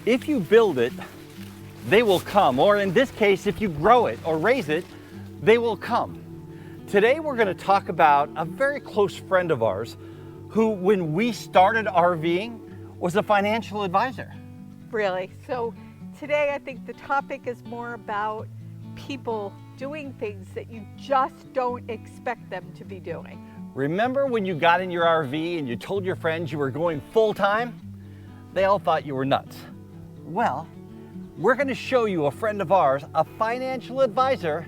If you build it, they will come. Or in this case, if you grow it or raise it, they will come. Today we're going to talk about a very close friend of ours who, when we started RVing, was a financial advisor. Really? So today I think the topic is more about people doing things that you just don't expect them to be doing. Remember when you got in your RV and you told your friends you were going full time? They all thought you were nuts. Well, we're going to show you a friend of ours, a financial advisor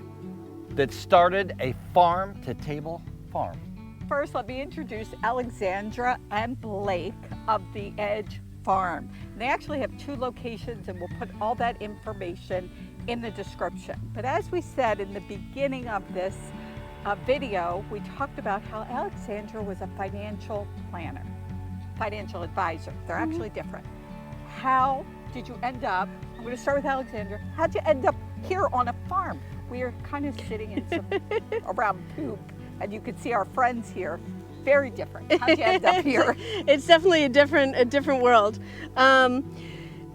that started a farm-to-table farm. First, let me introduce Alexandra and Blake of the Edge Farm. They actually have 2 locations, and we'll put all that information in the description. But as we said in the beginning of this video, we talked about how Alexandra was a financial planner, financial advisor. They're actually different. How did you end up, I'm going to start with Alexandra, how'd you end up here on a farm? We are kind of sitting in some around poop, and you can see our friends here. Very different. How'd you end up here? It's definitely a different world.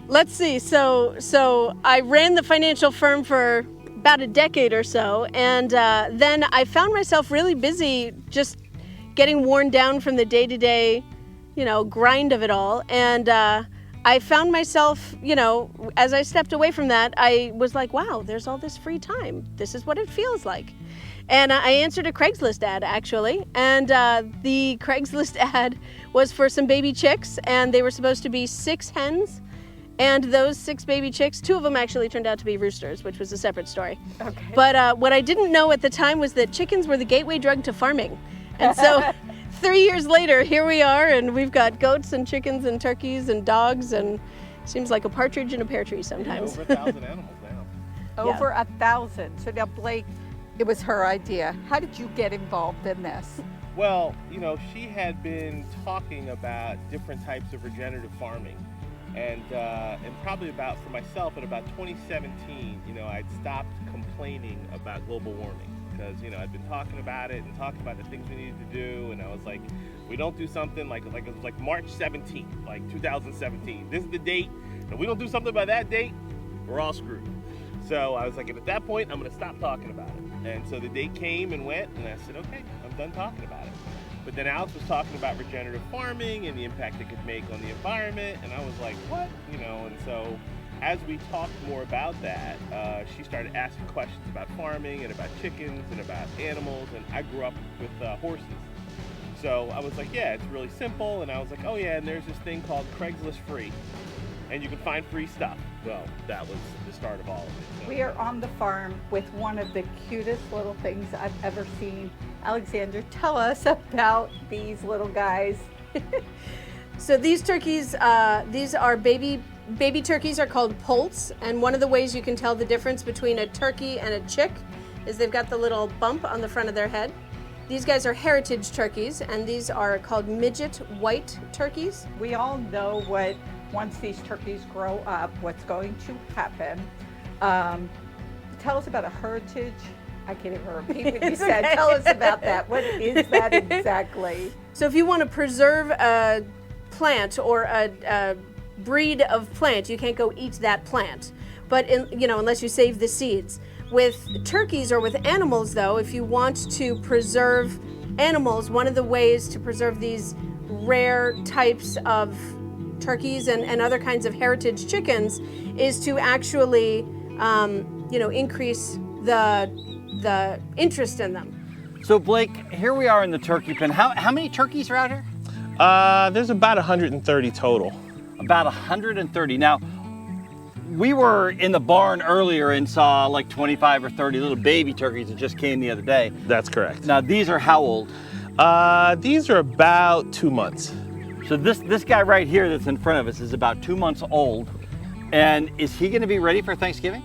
Let's see. So I ran the financial firm for about a decade or so, and then I found myself really busy, just getting worn down from the day-to-day, grind of it all. And I found myself, as I stepped away from that, I was like, wow, there's all this free time. This is what it feels like. And I answered a Craigslist ad, actually. And the Craigslist ad was for some baby chicks, and they were supposed to be 6 hens. And those 6 baby chicks, 2 of them actually turned out to be roosters, which was a separate story. Okay. But what I didn't know at the time was that chickens were the gateway drug to farming. And so 3 years later, here we are, and we've got goats and chickens and turkeys and dogs, and seems like a partridge in a pear tree sometimes. Over 1,000 animals now. Over 1,000. So now Blake, it was her idea. How did you get involved in this? Well, she had been talking about different types of regenerative farming. And probably for myself, in about 2017, I'd stopped complaining about global warming because, I'd been talking about it and talking about the things we needed to do. And I was like, we don't do something it was like March 17th, 2017. This is the date. And we don't do something by that date, we're all screwed. So I was like, at that point, I'm going to stop talking about it. And so the date came and went, and I said, okay, I'm done talking about it. But then Alex was talking about regenerative farming and the impact it could make on the environment, and I was like, what? And so as we talked more about that, she started asking questions about farming and about chickens and about animals, and I grew up with horses. So I was like, yeah, it's really simple, and I was like, oh yeah, and there's this thing called Craigslist Free, and you can find free stuff. Well, that was the start of all of it. So. We are on the farm with one of the cutest little things I've ever seen. Alexandra, tell us about these little guys. So these turkeys, these are baby turkeys are called poults, and one of the ways you can tell the difference between a turkey and a chick is they've got the little bump on the front of their head. These guys are heritage turkeys, and these are called midget white turkeys. We all know once these turkeys grow up, what's going to happen. Tell us about a heritage. I can't even repeat what you said. Okay. Tell us about that. What is that exactly? So if you want to preserve a plant or a breed of plant, you can't go eat that plant. But unless you save the seeds. With turkeys or with animals, though, if you want to preserve animals, one of the ways to preserve these rare types of turkeys and other kinds of heritage chickens is to actually, increase the interest in them. So Blake, here we are in the turkey pen. How many turkeys are out here? There's about 130 total. About 130. Now, we were in the barn earlier and saw like 25 or 30 little baby turkeys that just came the other day. That's correct. Now, these are how old? These are about 2 months. So this guy right here that's in front of us is about 2 months old. And is he going to be ready for Thanksgiving?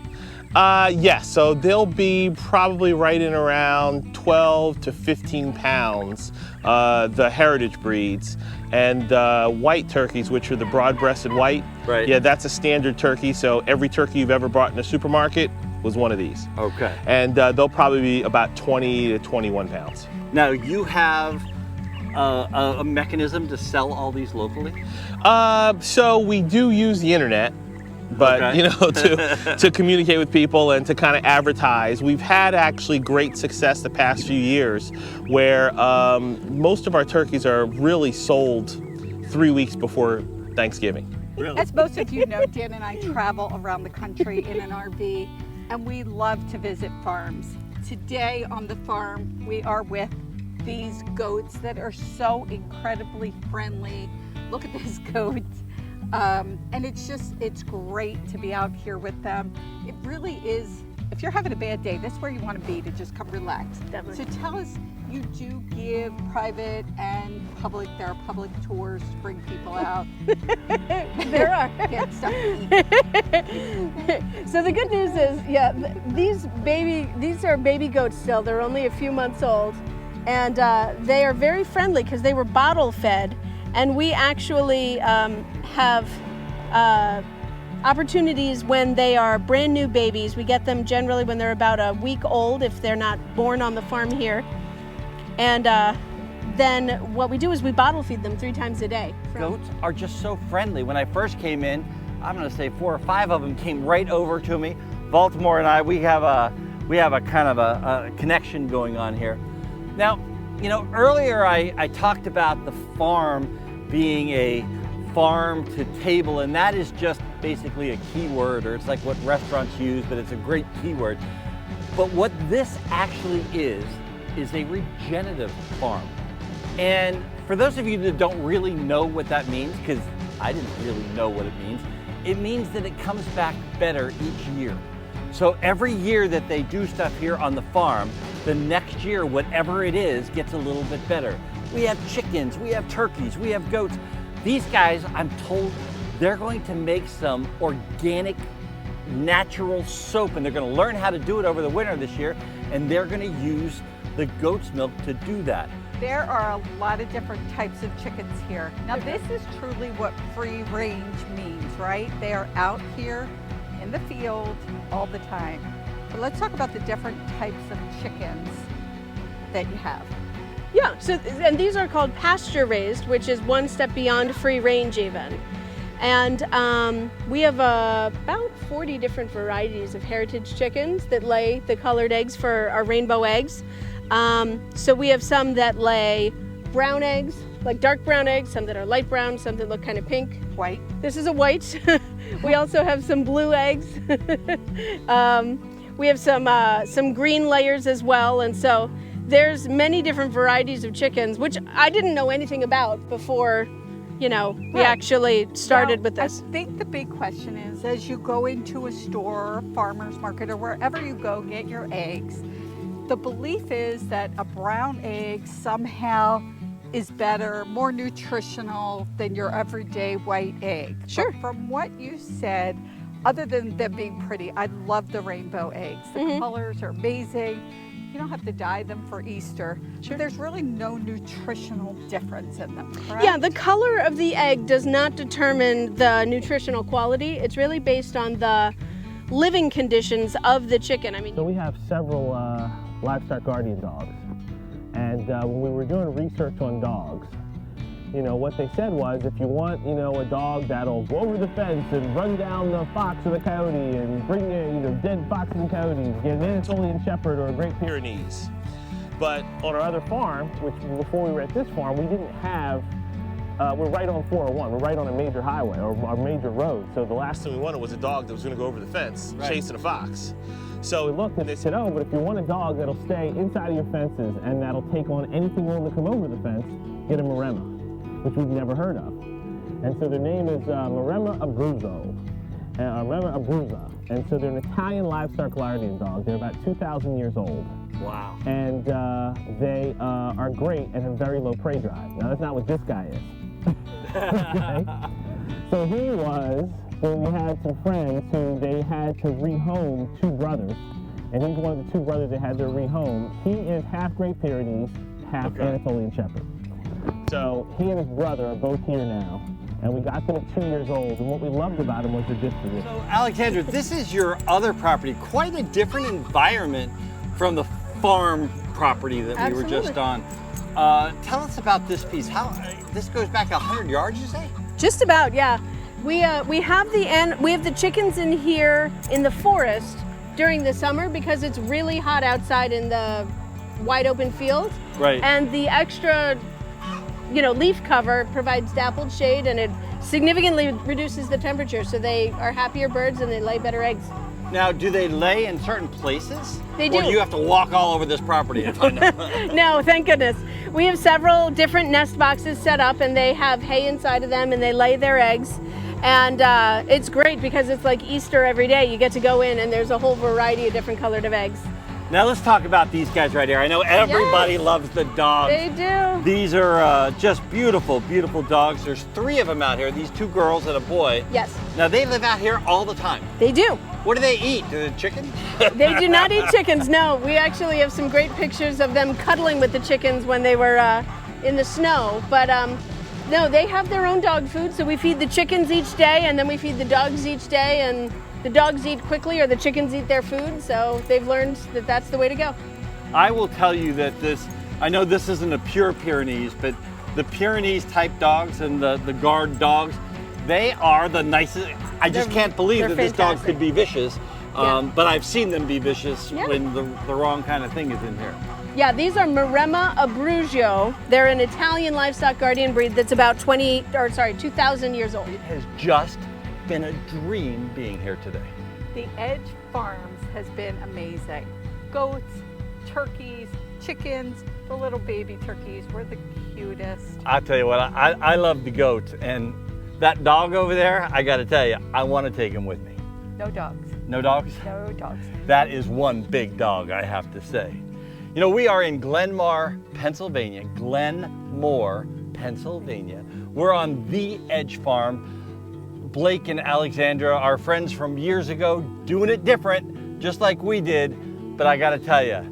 Yes, so they'll be probably right in around 12 to 15 pounds, the heritage breeds. And white turkeys, which are the broad-breasted white, right? Yeah, that's a standard turkey, so every turkey you've ever bought in a supermarket was one of these. Okay. And they'll probably be about 20 to 21 pounds. Now, you have a mechanism to sell all these locally? So we do use the internet. but Okay. you know, to communicate with people and to kind of advertise. We've had actually great success the past few years, where most of our turkeys are really sold 3 weeks before Thanksgiving. Really? As most of you know, Dan and I travel around the country in an RV, and we love to visit farms. Today on the farm, we are with these goats that are so incredibly friendly. Look at this goat. And it's great to be out here with them. It really is, if you're having a bad day, that's where you want to be, to just come relax. Definitely. So tell us, you do give private and public, there are public tours to bring people out. There are. Get stuff to eat. So the good news is, yeah, these are baby goats still. They're only a few months old, and they are very friendly because they were bottle fed, and we actually have opportunities when they are brand new babies. We get them generally when they're about a week old if they're not born on the farm here. And then what we do is we bottle feed them 3 times a day. Goats are just so friendly. When I first came in, I'm going to say 4 or 5 of them came right over to me. Baltimore and I, we have a kind of a connection going on here. Now, you know, earlier I talked about the farm being a farm to table, and that is just basically a keyword, or it's like what restaurants use, but it's a great keyword. But what this actually is a regenerative farm. And for those of you that don't really know what that means, because I didn't really know what it means that it comes back better each year. So every year that they do stuff here on the farm, the next year, whatever it is, gets a little bit better. We have chickens, we have turkeys, we have goats. These guys, I'm told, they're going to make some organic, natural soap, and they're going to learn how to do it over the winter this year, and they're going to use the goat's milk to do that. There are a lot of different types of chickens here. Now this is truly what free range means, right? They are out here in the field all the time. But let's talk about the different types of chickens that you have. Yeah, so, and these are called pasture raised, which is one step beyond free range even. And we have about 40 different varieties of heritage chickens that lay the colored eggs for our rainbow eggs. So we have some that lay brown eggs, like dark brown eggs, some that are light brown, some that look kind of pink. White. This is a white. We also have some blue eggs. We have some green layers as well, and so there's many different varieties of chickens, which I didn't know anything about before, you know, we actually started with this. I think the big question is, as you go into a store, or farmer's market, or wherever you go get your eggs, the belief is that a brown egg somehow is better, more nutritional than your everyday white egg. Sure. But from what you said, other than them being pretty, I love the rainbow eggs. The colors are amazing. You don't have to dye them for Easter. Sure. There's really no nutritional difference in them, correct? Yeah, the color of the egg does not determine the nutritional quality. It's really based on the living conditions of the chicken. I mean, So we have several livestock guardian dogs, and when we were doing research on dogs, you know, what they said was, if you want, you know, a dog that'll go over the fence and run down the fox or the coyote and bring in, you know, dead foxes and coyotes, get an Anatolian Shepherd or a Great Pyrenees. But on our other farm, which before we were at this farm, we didn't have, we're right on 401, we're right on a major highway or a major road. So the last thing we wanted was a dog that was gonna go over the fence chasing a fox. So we looked and they said, oh, but if you want a dog that'll stay inside of your fences and that'll take on anything willing to come over the fence, get a Maremma, which we've never heard of. And so their name is Maremma Abruzzo, Maremma Abruzza. And so they're an Italian livestock guardian dog. They're about 2,000 years old. Wow. And they are great and have very low prey drive. Now that's not what this guy is. Okay? So he was, when we had some friends who they had to rehome 2 brothers, and he's one of the 2 brothers they had to rehome. He is half Great Pyrenees, half Anatolian Shepherd. So he and his brother are both here now, and we got them at 2 years old, and what we loved about them was their disposition. So Alexandra, this is your other property, quite a different environment from the farm property that we were just on. Tell us about this piece. How this goes back 100 yards, you say? just about, yeah. We have the chickens in here in the forest during the summer because it's really hot outside in the wide open field. Right. And the extra, leaf cover provides dappled shade, and it significantly reduces the temperature, so they are happier birds and they lay better eggs. Now, do they lay in certain places? They do. Or do you have to walk all over this property to find them? No, thank goodness. We have several different nest boxes set up, and they have hay inside of them, and they lay their eggs. And it's great because it's like Easter every day. You get to go in, and there's a whole variety of different colored of eggs. Now let's talk about these guys right here. I know everybody loves the dogs. They do. These are just beautiful, beautiful dogs. There's 3 of them out here, these 2 girls and a boy. Yes. Now they live out here all the time. They do. What do they eat? Do they chicken? They do not eat chickens, no. We actually have some great pictures of them cuddling with the chickens when they were in the snow. But no, they have their own dog food, so we feed the chickens each day, and then we feed the dogs each day, and the dogs eat quickly or the chickens eat their food, so they've learned that that's the way to go. I will tell you that I know this isn't a pure Pyrenees, but the Pyrenees type dogs and the guard dogs, they are the nicest. I just can't believe that this dog could be vicious, but I've seen them be vicious when the wrong kind of thing is in here. Yeah, these are Maremma Abruzzo. They're an Italian livestock guardian breed that's about 2,000 years old. It has just been a dream being here today. The Edge Farms has been amazing. Goats, turkeys, chickens, the little baby turkeys were the cutest. I'll tell you what, I love the goats, and that dog over there, I gotta tell you, I want to take him with me. No dogs. No dogs? No dogs. That is one big dog, I have to say. You know, we are in Glenmore, Pennsylvania. Glenmore, Pennsylvania. We're on the Edge Farm. Blake and Alexandra, our friends from years ago, doing it different, just like we did. But I gotta tell you,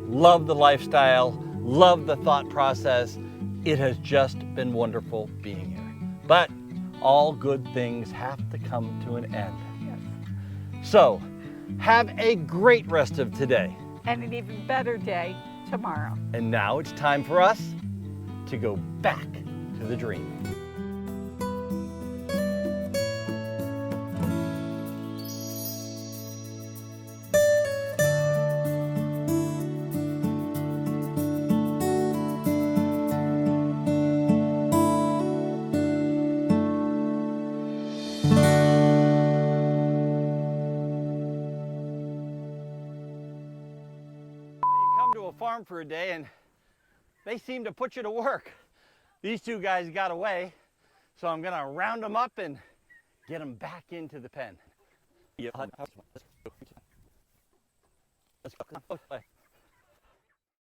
love the lifestyle, love the thought process. It has just been wonderful being here. But all good things have to come to an end. Yes. So, have a great rest of today. And an even better day tomorrow. And now it's time for us to go back to the dream. Farm for a day and they seem to put you to work. These 2 guys got away, so I'm gonna round them up and get them back into the pen. Let's go.